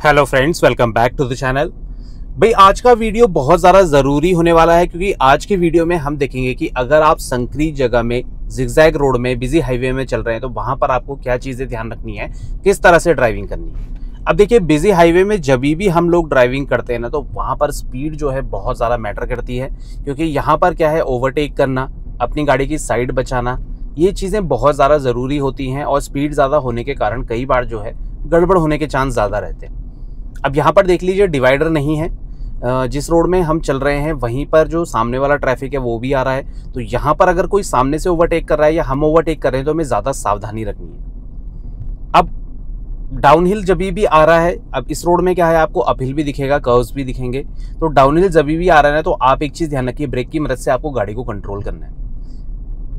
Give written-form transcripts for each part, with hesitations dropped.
Hello friends, welcome back to the channel. भाई आज का वीडियो बहुत ज़्यादा ज़रूरी होने वाला है क्योंकि आज के वीडियो में हम देखेंगे कि अगर आप संकरी जगह में, जिगजैग रोड में, बिजी हाईवे में चल रहे हैं तो वहाँ पर आपको क्या चीज़ें ध्यान रखनी है, किस तरह से ड्राइविंग करनी है। अब देखिए, बिजी हाईवे में जब भी हम लोग ड्राइविंग करते हैं ना तो वहाँ पर स्पीड जो है बहुत ज़्यादा मैटर करती है, क्योंकि यहाँ पर क्या है, ओवरटेक करना, अपनी गाड़ी की साइड बचाना, ये चीज़ें बहुत ज़्यादा ज़रूरी होती हैं और स्पीड ज़्यादा होने के कारण कई बार जो है गड़बड़ होने के चांस ज़्यादा रहते हैं। अब यहाँ पर देख लीजिए, डिवाइडर नहीं है, जिस रोड में हम चल रहे हैं वहीं पर जो सामने वाला ट्रैफिक है वो भी आ रहा है, तो यहाँ पर अगर कोई सामने से ओवरटेक कर रहा है या हम ओवरटेक कर रहे हैं तो हमें ज़्यादा सावधानी रखनी है। अब डाउनहिल जब भी आ रहा है, अब इस रोड में क्या है, आपको अपहिल भी दिखेगा, कर्व्स भी दिखेंगे, तो डाउनहिल जब भी आ रहा है ना तो आप एक चीज़ ध्यान रखिए, ब्रेक की मदद से आपको गाड़ी को कंट्रोल करना है।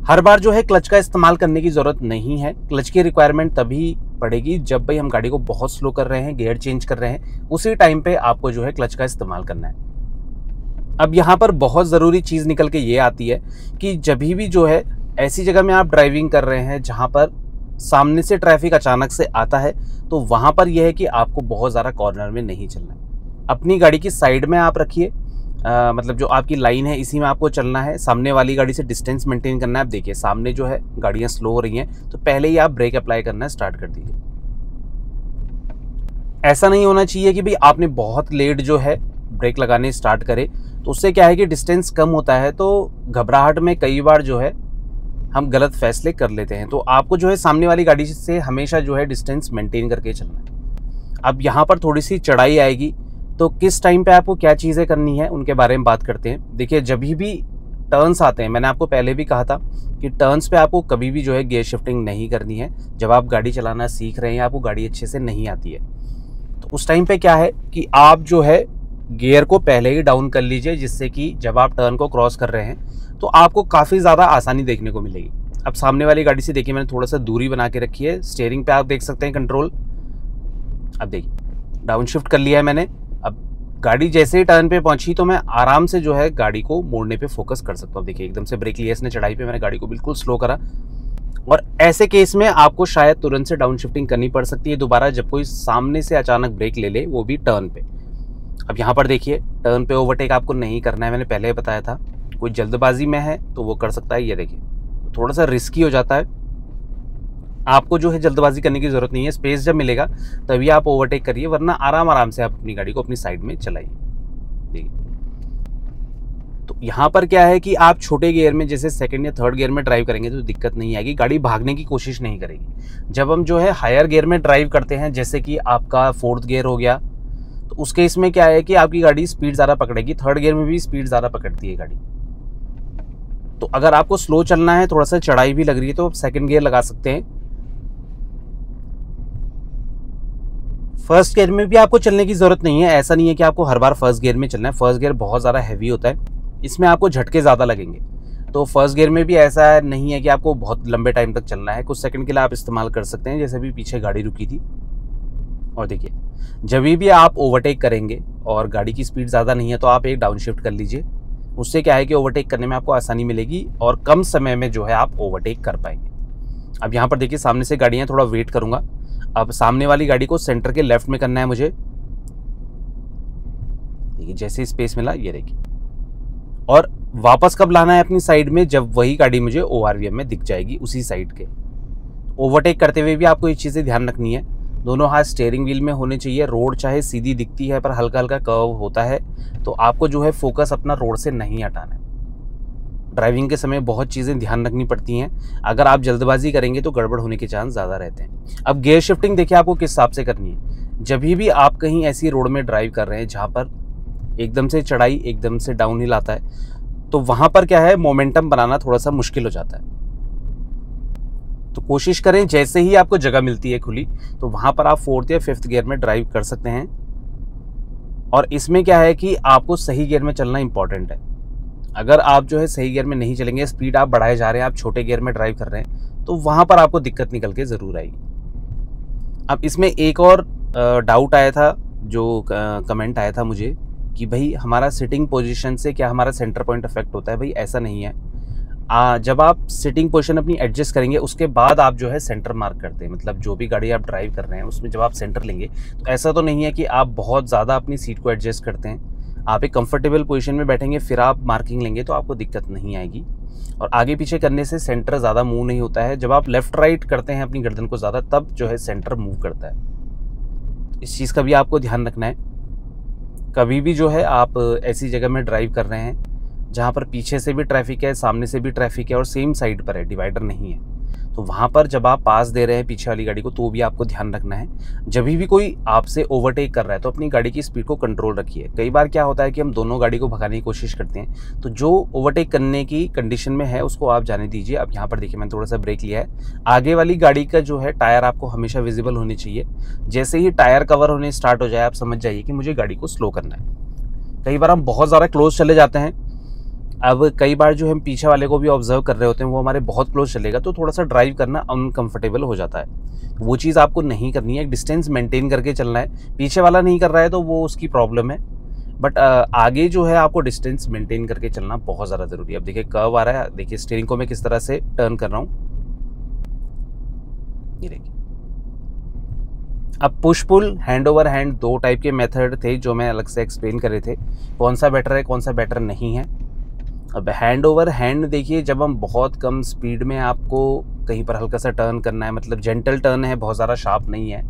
हर बार जो है क्लच का इस्तेमाल करने की ज़रूरत नहीं है। क्लच की रिक्वायरमेंट तभी पड़ेगी जब भाई हम गाड़ी को बहुत स्लो कर रहे हैं, गियर चेंज कर रहे हैं, उसी टाइम पे आपको जो है क्लच का इस्तेमाल करना है। अब यहाँ पर बहुत ज़रूरी चीज़ निकल के ये आती है कि जब भी जो है ऐसी जगह में आप ड्राइविंग कर रहे हैं जहाँ पर सामने से ट्रैफिक अचानक से आता है, तो वहाँ पर यह है कि आपको बहुत ज़्यादा कॉर्नर में नहीं चलना है। अपनी गाड़ी की साइड में आप रखिए, मतलब जो आपकी लाइन है इसी में आपको चलना है। सामने वाली गाड़ी से डिस्टेंस मेंटेन करना है। आप देखिए सामने जो है गाड़ियां स्लो हो रही हैं तो पहले ही आप ब्रेक अप्लाई करना स्टार्ट कर दीजिए। ऐसा नहीं होना चाहिए कि भाई आपने बहुत लेट जो है ब्रेक लगाने स्टार्ट करे, तो उससे क्या है कि डिस्टेंस कम होता है, तो घबराहट में कई बार जो है हम गलत फैसले कर लेते हैं। तो आपको जो है सामने वाली गाड़ी से हमेशा जो है डिस्टेंस मेंटेन करके चलना है। अब यहाँ पर थोड़ी सी चढ़ाई आएगी, तो किस टाइम पे आपको क्या चीज़ें करनी है उनके बारे में बात करते हैं। देखिए, जब भी टर्न्स आते हैं, मैंने आपको पहले भी कहा था कि टर्न्स पे आपको कभी भी जो है गियर शिफ्टिंग नहीं करनी है। जब आप गाड़ी चलाना सीख रहे हैं, आपको गाड़ी अच्छे से नहीं आती है, तो उस टाइम पे क्या है कि आप जो है गियर को पहले ही डाउन कर लीजिए, जिससे कि जब आप टर्न को क्रॉस कर रहे हैं तो आपको काफ़ी ज़्यादा आसानी देखने को मिलेगी। अब सामने वाली गाड़ी से देखिए, मैंने थोड़ा सा दूरी बना के रखी है। स्टीयरिंग पे आप देख सकते हैं कंट्रोल। अब देखिए, डाउन शिफ्ट कर लिया है मैंने। अब गाड़ी जैसे ही टर्न पे पहुंची तो मैं आराम से जो है गाड़ी को मोड़ने पे फोकस कर सकता हूँ। देखिए, एकदम से ब्रेक लिया इसने चढ़ाई पे, मैंने गाड़ी को बिल्कुल स्लो करा, और ऐसे केस में आपको शायद तुरंत से डाउन शिफ्टिंग करनी पड़ सकती है दोबारा, जब कोई सामने से अचानक ब्रेक ले ले, वो भी टर्न पे। अब यहाँ पर देखिए, टर्न पे ओवरटेक आपको नहीं करना है, मैंने पहले ही बताया था। कोई जल्दबाजी में है तो वो कर सकता है। ये देखिए, थोड़ा सा रिस्की हो जाता है, आपको जो है जल्दबाजी करने की जरूरत नहीं है। स्पेस जब मिलेगा तभी आप ओवरटेक करिए, वरना आराम से आप अपनी गाड़ी को अपनी साइड में चलाइए। देखिए, तो यहाँ पर क्या है कि आप छोटे गियर में, जैसे सेकंड या थर्ड गियर में ड्राइव करेंगे तो दिक्कत नहीं आएगी, गाड़ी भागने की कोशिश नहीं करेगी। जब हम जो है हायर गियर में ड्राइव करते हैं, जैसे कि आपका फोर्थ गियर हो गया, तो उस केस में क्या है कि आपकी गाड़ी स्पीड ज़्यादा पकड़ेगी। थर्ड गियर में भी स्पीड ज़्यादा पकड़ती है गाड़ी। तो अगर आपको स्लो चलना है, थोड़ा सा चढ़ाई भी लग रही है, तो आप सेकंड गियर लगा सकते हैं। फर्स्ट गियर में भी आपको चलने की जरूरत नहीं है। ऐसा नहीं है कि आपको हर बार फर्स्ट गियर में चलना है। फर्स्ट गियर बहुत ज़्यादा हैवी होता है, इसमें आपको झटके ज़्यादा लगेंगे। तो फर्स्ट गियर में भी ऐसा नहीं है कि आपको बहुत लंबे टाइम तक चलना है, कुछ सेकंड के लिए आप इस्तेमाल कर सकते हैं, जैसे भी पीछे गाड़ी रुकी थी। और देखिए, जब भी आप ओवरटेक करेंगे और गाड़ी की स्पीड ज़्यादा नहीं है तो आप एक डाउन शिफ्ट कर लीजिए। उससे क्या है कि ओवरटेक करने में आपको आसानी मिलेगी और कम समय में जो है आप ओवरटेक कर पाएंगे। अब यहाँ पर देखिए, सामने से गाड़ियाँ, थोड़ा वेट करूँगा। अब सामने वाली गाड़ी को सेंटर के लेफ्ट में करना है मुझे। देखिए, जैसे स्पेस मिला, ये देखिए, और वापस कब लाना है अपनी साइड में, जब वही गाड़ी मुझे ORVM में दिख जाएगी उसी साइड के। ओवरटेक करते हुए भी आपको ये चीज़ें ध्यान रखनी है, दोनों हाथ स्टीयरिंग व्हील में होने चाहिए। रोड चाहे सीधी दिखती है पर हल्का हल्का कर्व होता है, तो आपको जो है फोकस अपना रोड से नहीं हटाना है। ड्राइविंग के समय बहुत चीज़ें ध्यान रखनी पड़ती हैं, अगर आप जल्दबाजी करेंगे तो गड़बड़ होने के चांस ज़्यादा रहते हैं। अब गियर शिफ्टिंग देखिए आपको किस हिसाब से करनी है। जब भी आप कहीं ऐसी रोड में ड्राइव कर रहे हैं जहाँ पर एकदम से चढ़ाई, एकदम से डाउनहिल आता है, तो वहाँ पर क्या है, मोमेंटम बनाना थोड़ा सा मुश्किल हो जाता है। तो कोशिश करें जैसे ही आपको जगह मिलती है खुली, तो वहाँ पर आप फोर्थ या फिफ्थ गियर में ड्राइव कर सकते हैं। और इसमें क्या है कि आपको सही गियर में चलना इंपॉर्टेंट है। अगर आप जो है सही गियर में नहीं चलेंगे, स्पीड आप बढ़ाए जा रहे हैं, आप छोटे गियर में ड्राइव कर रहे हैं, तो वहाँ पर आपको दिक्कत निकल के ज़रूर आएगी। अब इसमें एक और डाउट आया था, जो कमेंट आया था मुझे कि भाई हमारा सिटिंग पोजीशन से क्या हमारा सेंटर पॉइंट अफेक्ट होता है। भाई ऐसा नहीं है। जब आप सिटिंग पोजीशन अपनी एडजस्ट करेंगे उसके बाद आप जो है सेंटर मार्क करते हैं। मतलब जो भी गाड़ी आप ड्राइव कर रहे हैं उसमें जब आप सेंटर लेंगे तो ऐसा तो नहीं है कि आप बहुत ज़्यादा अपनी सीट को एडजस्ट करते हैं। आप एक कंफर्टेबल पोजीशन में बैठेंगे फिर आप मार्किंग लेंगे तो आपको दिक्कत नहीं आएगी। और आगे पीछे करने से सेंटर ज़्यादा मूव नहीं होता है। जब आप लेफ़्ट राइट करते हैं अपनी गर्दन को ज़्यादा तब जो है सेंटर मूव करता है। इस चीज़ का भी आपको ध्यान रखना है। कभी भी जो है आप ऐसी जगह में ड्राइव कर रहे हैं जहाँ पर पीछे से भी ट्रैफिक है, सामने से भी ट्रैफिक है और सेम साइड पर है, डिवाइडर नहीं है, तो वहाँ पर जब आप पास दे रहे हैं पीछे वाली गाड़ी को तो भी आपको ध्यान रखना है। जब भी कोई आपसे ओवरटेक कर रहा है तो अपनी गाड़ी की स्पीड को कंट्रोल रखिए। कई बार क्या होता है कि हम दोनों गाड़ी को भगाने की कोशिश करते हैं, तो जो ओवरटेक करने की कंडीशन में है उसको आप जाने दीजिए। अब यहाँ पर देखिए मैंने थोड़ा सा ब्रेक लिया है। आगे वाली गाड़ी का जो है टायर आपको हमेशा विजिबल होनी चाहिए। जैसे ही टायर कवर होने स्टार्ट हो जाए आप समझ जाइए कि मुझे गाड़ी को स्लो करना है। कई बार हम बहुत ज़्यादा क्लोज चले जाते हैं। अब कई बार जो हम पीछे वाले को भी ऑब्जर्व कर रहे होते हैं वो हमारे बहुत क्लोज चलेगा तो थोड़ा सा ड्राइव करना अनकंफर्टेबल हो जाता है। वो चीज़ आपको नहीं करनी है, एक डिस्टेंस मेंटेन करके चलना है। पीछे वाला नहीं कर रहा है तो वो उसकी प्रॉब्लम है, बट आगे जो है आपको डिस्टेंस मेंटेन करके चलना बहुत ज़्यादा ज़रूरी है। अब देखिए कर्व आ रहा है, देखिए स्टीयरिंग को मैं किस तरह से टर्न कर रहा हूँ, ये देखिए। अब push pull, hand over hand दो टाइप के मेथड थे जो मैं अलग से एक्सप्लेन कर रहे थे, कौन सा बेटर है कौन सा बेटर नहीं है। अब हैंड ओवर हैंड देखिए, जब हम बहुत कम स्पीड में आपको कहीं पर हल्का सा टर्न करना है, मतलब जेंटल टर्न है, बहुत ज़्यादा शार्प नहीं है,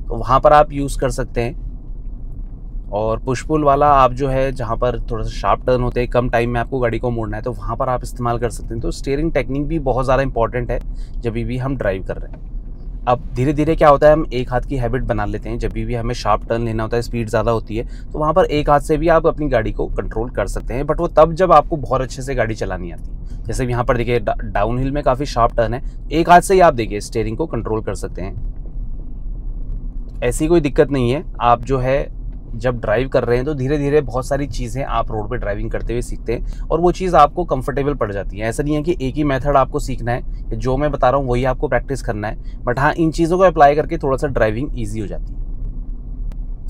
तो वहाँ पर आप यूज़ कर सकते हैं। और पुश पुल वाला आप जो है जहाँ पर थोड़ा सा शार्प टर्न होते हैं, कम टाइम में आपको गाड़ी को मोड़ना है, तो वहाँ पर आप इस्तेमाल कर सकते हैं। तो स्टीयरिंग टेक्निक भी बहुत ज़्यादा इंपॉर्टेंट है जब भी हम ड्राइव कर रहे हैं। अब धीरे धीरे क्या होता है, हम एक हाथ की हैबिट बना लेते हैं। जब भी हमें शार्प टर्न लेना होता है, स्पीड ज़्यादा होती है, तो वहाँ पर एक हाथ से भी आप अपनी गाड़ी को कंट्रोल कर सकते हैं। बट वो तब जब आपको बहुत अच्छे से गाड़ी चलानी आती है। जैसे यहाँ पर देखिए डाउन हिल में काफ़ी शार्प टर्न है, एक हाथ से ही आप देखिए स्टीयरिंग को कंट्रोल कर सकते हैं। ऐसी कोई दिक्कत नहीं है। आप जो है जब ड्राइव कर रहे हैं तो धीरे धीरे बहुत सारी चीज़ें आप रोड पे ड्राइविंग करते हुए सीखते हैं और वो चीज़ आपको कंफर्टेबल पड़ जाती है। ऐसा नहीं है कि एक ही मेथड आपको सीखना है, जो मैं बता रहा हूँ वही आपको प्रैक्टिस करना है, बट हाँ इन चीज़ों को अप्लाई करके थोड़ा सा ड्राइविंग ईजी हो जाती है।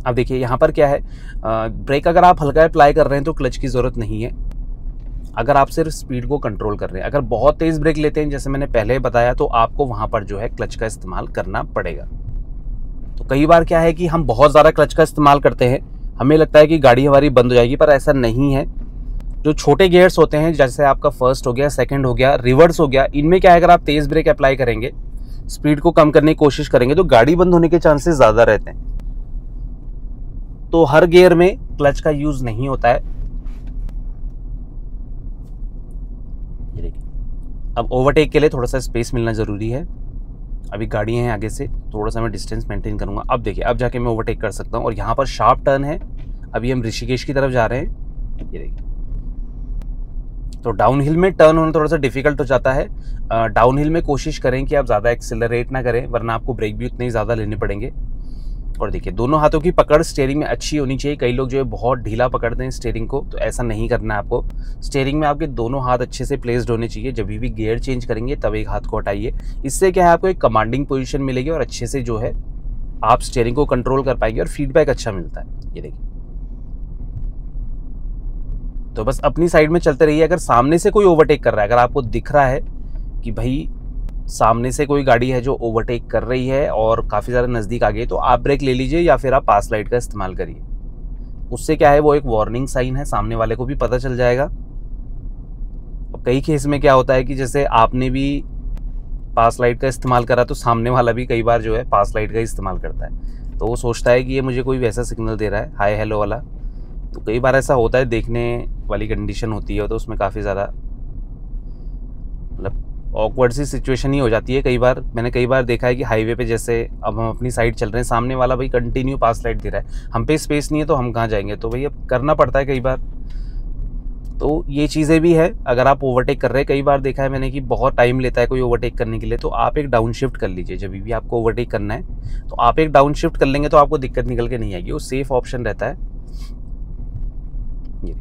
अब देखिए यहाँ पर क्या है, ब्रेक अगर आप हल्का अप्लाई कर रहे हैं तो क्लच की ज़रूरत नहीं है। अगर आप सिर्फ स्पीड को कंट्रोल कर रहे हैं, अगर बहुत तेज़ ब्रेक लेते हैं जैसे मैंने पहले बताया, तो आपको वहाँ पर जो है क्लच का इस्तेमाल करना पड़ेगा। तो कई बार क्या है कि हम बहुत ज़्यादा क्लच का इस्तेमाल करते हैं, हमें लगता है कि गाड़ी हमारी बंद हो जाएगी, पर ऐसा नहीं है। जो छोटे गियर्स होते हैं, जैसे आपका फर्स्ट हो गया, सेकंड हो गया, रिवर्स हो गया, इनमें क्या है, अगर आप तेज़ ब्रेक अप्लाई करेंगे, स्पीड को कम करने की कोशिश करेंगे तो गाड़ी बंद होने के चांसेस ज़्यादा रहते हैं। तो हर गियर में क्लच का यूज़ नहीं होता है। ये देखिए, अब ओवरटेक के लिए थोड़ा सा स्पेस मिलना ज़रूरी है। अभी गाड़ियाँ हैं आगे से, थोड़ा सा मैं डिस्टेंस मेंटेन करूँगा। अब देखिए, अब जाके मैं ओवरटेक कर सकता हूँ। और यहाँ पर शार्प टर्न है, अभी हम ऋषिकेश की तरफ जा रहे हैं, ये देखिए। तो डाउन हिल में टर्न होना थोड़ा सा डिफिकल्ट हो जाता है। डाउन हिल में कोशिश करें कि आप ज़्यादा एक्सेलरेट ना करें, वरना आपको ब्रेक भी उतने ही ज़्यादा लेने पड़ेंगे। और देखिए, दोनों हाथों की पकड़ स्टीयरिंग में अच्छी होनी चाहिए। कई लोग जो है बहुत ढीला पकड़ते हैं स्टीयरिंग को, तो ऐसा नहीं करना है आपको। स्टीयरिंग में आपके दोनों हाथ अच्छे से प्लेस्ड होने चाहिए। जब भी गियर चेंज करेंगे तब एक हाथ को हटाइए। इससे क्या है, आपको एक कमांडिंग पोजीशन मिलेगी और अच्छे से जो है आप स्टीयरिंग को कंट्रोल कर पाएंगे और फीडबैक अच्छा मिलता है। ये देखिए, तो बस अपनी साइड में चलते रहिए। अगर सामने से कोई ओवरटेक कर रहा है, अगर आपको दिख रहा है कि भाई सामने से कोई गाड़ी है जो ओवरटेक कर रही है और काफ़ी ज़्यादा नज़दीक आ गई, तो आप ब्रेक ले लीजिए या फिर आप पास लाइट का इस्तेमाल करिए। उससे क्या है, वो एक वार्निंग साइन है, सामने वाले को भी पता चल जाएगा। अब कई केस में क्या होता है कि जैसे आपने भी पास लाइट का इस्तेमाल करा तो सामने वाला भी कई बार जो है पास लाइट का इस्तेमाल करता है, तो वो सोचता है कि ये मुझे कोई वैसा सिग्नल दे रहा है, हाय हेलो वाला। तो कई बार ऐसा होता है, देखने वाली कंडीशन होती है, तो उसमें काफ़ी ज़्यादा मतलब ऑकवर्ड सी सिचुएशन ही हो जाती है। कई बार मैंने कई बार देखा है कि हाईवे पे जैसे अब हम अपनी साइड चल रहे हैं, सामने वाला भाई कंटिन्यू पास लाइट दे रहा है, हम पे स्पेस नहीं है तो हम कहाँ जाएंगे, तो भाई अब करना पड़ता है कई बार। तो ये चीज़ें भी है। अगर आप ओवरटेक कर रहे हैं, कई बार देखा है मैंने कि बहुत टाइम लेता है कोई ओवरटेक करने के लिए, तो आप एक डाउन शिफ्ट कर लीजिए। जब भी आपको ओवरटेक करना है तो आप एक डाउन शिफ्ट कर लेंगे तो आपको दिक्कत निकल के नहीं आएगी, वो सेफ ऑप्शन रहता है। ये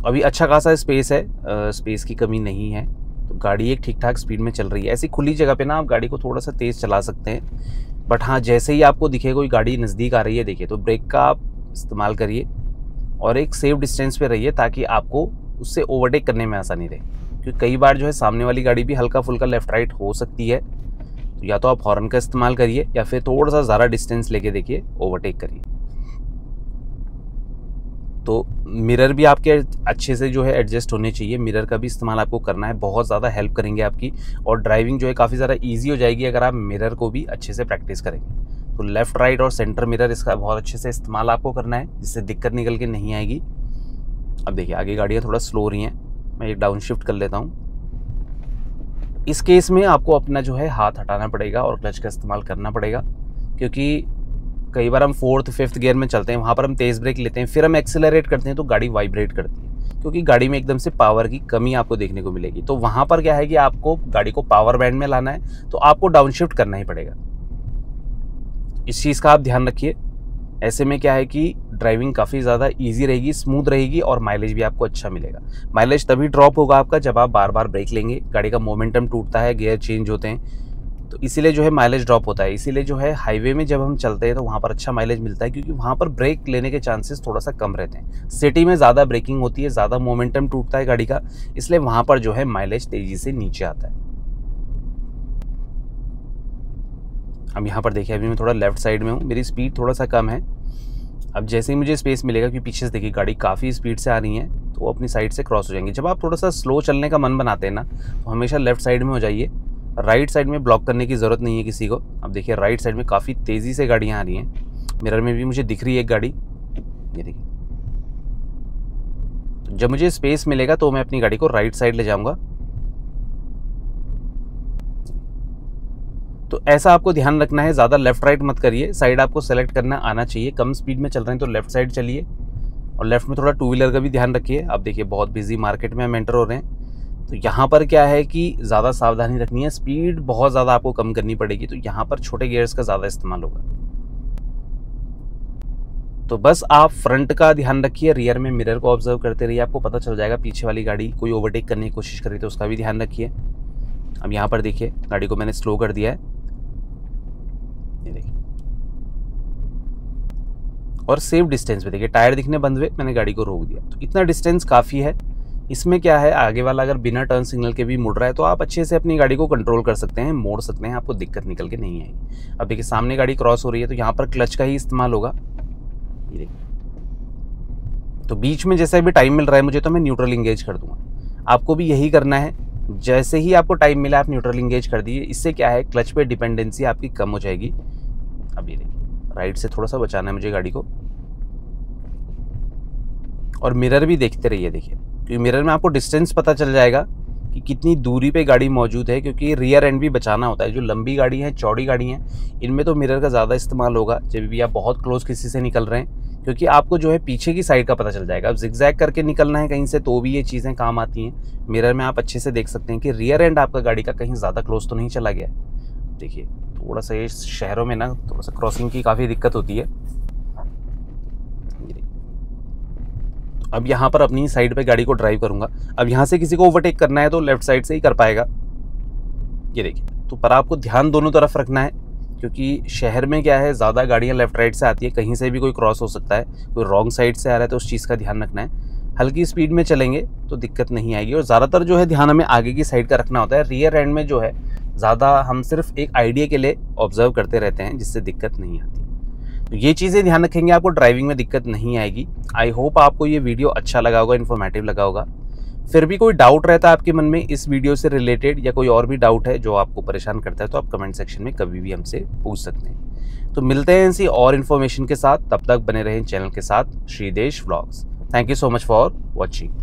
अभी अच्छा खासा स्पेस है, स्पेस की कमी नहीं है, तो गाड़ी एक ठीक ठाक स्पीड में चल रही है। ऐसी खुली जगह पे ना आप गाड़ी को थोड़ा सा तेज़ चला सकते हैं, बट हाँ जैसे ही आपको दिखे कोई गाड़ी नज़दीक आ रही है, देखिए, तो ब्रेक का आप इस्तेमाल करिए और एक सेफ डिस्टेंस पे रहिए ताकि आपको उससे ओवरटेक करने में आसानी रहे। क्योंकि कई बार जो है सामने वाली गाड़ी भी हल्का फुल्का लेफ्ट राइट हो सकती है। तो या तो आप हॉर्न का इस्तेमाल करिए या फिर थोड़ा सा ज़्यादा डिस्टेंस लेके देखिए, ओवरटेक करिए। तो मिरर भी आपके अच्छे से जो है एडजस्ट होने चाहिए, मिरर का भी इस्तेमाल आपको करना है, बहुत ज़्यादा हेल्प करेंगे आपकी, और ड्राइविंग जो है काफ़ी ज़्यादा ईजी हो जाएगी अगर आप मिरर को भी अच्छे से प्रैक्टिस करेंगे। तो लेफ़्ट राइट और सेंटर मिरर इसका बहुत अच्छे से इस्तेमाल आपको करना है, जिससे दिक्कत निकल के नहीं आएगी। अब देखिए आगे गाड़ियाँ थोड़ा स्लो हो रही हैं, मैं एक डाउन शिफ्ट कर लेता हूँ। इस केस में आपको अपना जो है हाथ हटाना पड़ेगा और क्लच का इस्तेमाल करना पड़ेगा, क्योंकि कई बार हम 4th 5th गियर में चलते हैं, वहाँ पर हम तेज़ ब्रेक लेते हैं, फिर हम एक्सेलरेट करते हैं तो गाड़ी वाइब्रेट करती है, क्योंकि गाड़ी में एकदम से पावर की कमी आपको देखने को मिलेगी। तो वहाँ पर क्या है कि आपको गाड़ी को पावर बैंड में लाना है, तो आपको डाउन शिफ्ट करना ही पड़ेगा। इस चीज़ का आप ध्यान रखिए। ऐसे में क्या है कि ड्राइविंग काफ़ी ज़्यादा ईजी रहेगी, स्मूथ रहेगी, और माइलेज भी आपको अच्छा मिलेगा। माइलेज तभी ड्रॉप होगा आपका जब आप बार बार ब्रेक लेंगे, गाड़ी का मोमेंटम टूटता है, गियर चेंज होते हैं, तो इसीलिए जो है माइलेज ड्रॉप होता है। इसीलिए जो है हाईवे में जब हम चलते हैं तो वहाँ पर अच्छा माइलेज मिलता है, क्योंकि वहाँ पर ब्रेक लेने के चांसेस थोड़ा सा कम रहते हैं। सिटी में ज़्यादा ब्रेकिंग होती है, ज़्यादा मोमेंटम टूटता है गाड़ी का, इसलिए वहाँ पर जो है माइलेज तेज़ी से नीचे आता है। अब यहाँ पर देखिए, अभी मैं थोड़ा लेफ्ट साइड में हूँ, मेरी स्पीड थोड़ा सा कम है। अब जैसे ही मुझे स्पेस मिलेगा, कि पीछे से देखिए गाड़ी काफ़ी स्पीड से आ रही है, तो वो अपनी साइड से क्रॉस हो जाएंगे। जब आप थोड़ा सा स्लो चलने का मन बनाते हैं ना, तो हमेशा लेफ्ट साइड में हो जाइए, राइट साइड में ब्लॉक करने की ज़रूरत नहीं है किसी को। अब देखिए राइट साइड में काफ़ी तेज़ी से गाड़ियाँ आ रही हैं, मिरर में भी मुझे दिख रही है एक गाड़ी, ये देखिए। तो जब मुझे स्पेस मिलेगा तो मैं अपनी गाड़ी को राइट साइड ले जाऊँगा। तो ऐसा आपको ध्यान रखना है, ज़्यादा लेफ्ट राइट मत करिए, साइड आपको सेलेक्ट करना आना चाहिए। कम स्पीड में चल रहे हैं तो लेफ्ट साइड चलिए, और लेफ्ट में थोड़ा टू व्हीलर का भी ध्यान रखिए। अब देखिए बहुत बिजी मार्केट में हम एंटर हो रहे हैं, तो यहाँ पर क्या है कि ज़्यादा सावधानी रखनी है, स्पीड बहुत ज़्यादा आपको कम करनी पड़ेगी। तो यहाँ पर छोटे गियर्स का ज़्यादा इस्तेमाल होगा। तो बस आप फ्रंट का ध्यान रखिए, रियर में मिरर को ऑब्जर्व करते रहिए, आपको पता चल जाएगा पीछे वाली गाड़ी कोई ओवरटेक करने की कोशिश करे तो उसका भी ध्यान रखिए। अब यहाँ पर देखिए गाड़ी को मैंने स्लो कर दिया है, ये देखिए, और सेफ डिस्टेंस पे देखिए टायर दिखने बंद हुए, मैंने गाड़ी को रोक दिया। तो इतना डिस्टेंस काफ़ी है। इसमें क्या है, आगे वाला अगर बिना टर्न सिग्नल के भी मुड़ रहा है तो आप अच्छे से अपनी गाड़ी को कंट्रोल कर सकते हैं, मोड़ सकते हैं, आपको दिक्कत निकल के नहीं आएगी। अब देखिए सामने गाड़ी क्रॉस हो रही है, तो यहाँ पर क्लच का ही इस्तेमाल होगा, ये देखिए। तो बीच में जैसा भी टाइम मिल रहा है मुझे, तो मैं न्यूट्रल इंगेज कर दूंगा। आपको भी यही करना है, जैसे ही आपको टाइम मिला आप न्यूट्रल इंगेज कर दीजिए। इससे क्या है, क्लच पे डिपेंडेंसी आपकी कम हो जाएगी। अब ये देखिए राइट से थोड़ा सा बचाना है मुझे गाड़ी को, और मिरर भी देखते रहिए, देखिए, क्योंकि मिरर में आपको डिस्टेंस पता चल जाएगा कि कितनी दूरी पे गाड़ी मौजूद है, क्योंकि रियर एंड भी बचाना होता है। जो लंबी गाड़ी है, चौड़ी गाड़ी हैं, इनमें तो मिरर का ज़्यादा इस्तेमाल होगा जब भी आप बहुत क्लोज किसी से निकल रहे हैं, क्योंकि आपको जो है पीछे की साइड का पता चल जाएगा। अब जिगजैग करके निकलना है कहीं से तो भी ये चीज़ें काम आती हैं। मिरर में आप अच्छे से देख सकते हैं कि रियर एंड आपका गाड़ी का कहीं ज़्यादा क्लोज तो नहीं चला गया। देखिए थोड़ा सा ये शहरों में ना थोड़ा सा क्रॉसिंग की काफ़ी दिक्कत होती है। अब यहाँ पर अपनी साइड पे गाड़ी को ड्राइव करूंगा। अब यहाँ से किसी को ओवरटेक करना है तो लेफ्ट साइड से ही कर पाएगा, ये देखिए। तो पर आपको ध्यान दोनों तरफ रखना है, क्योंकि शहर में क्या है, ज़्यादा गाड़ियाँ लेफ्ट राइट से आती है, कहीं से भी कोई क्रॉस हो सकता है, कोई रॉन्ग साइड से आ रहा है, तो उस चीज़ का ध्यान रखना है। हल्की स्पीड में चलेंगे तो दिक्कत नहीं आएगी, और ज़्यादातर जो है ध्यान हमें आगे की साइड का रखना होता है। रियर एंड में जो है ज़्यादा हम सिर्फ एक आइडिया के लिए ऑब्जर्व करते रहते हैं, जिससे दिक्कत नहीं आती। तो ये चीज़ें ध्यान रखेंगे, आपको ड्राइविंग में दिक्कत नहीं आएगी। आई होप आपको ये वीडियो अच्छा लगा होगा, इन्फॉर्मेटिव लगा होगा। फिर भी कोई डाउट रहता है आपके मन में इस वीडियो से रिलेटेड, या कोई और भी डाउट है जो आपको परेशान करता है, तो आप कमेंट सेक्शन में कभी भी हमसे पूछ सकते हैं। तो मिलते हैं ऐसी और इन्फॉर्मेशन के साथ, तब तक बने रहें चैनल के साथ, Shridesh vlogs. Thank you so much for watching.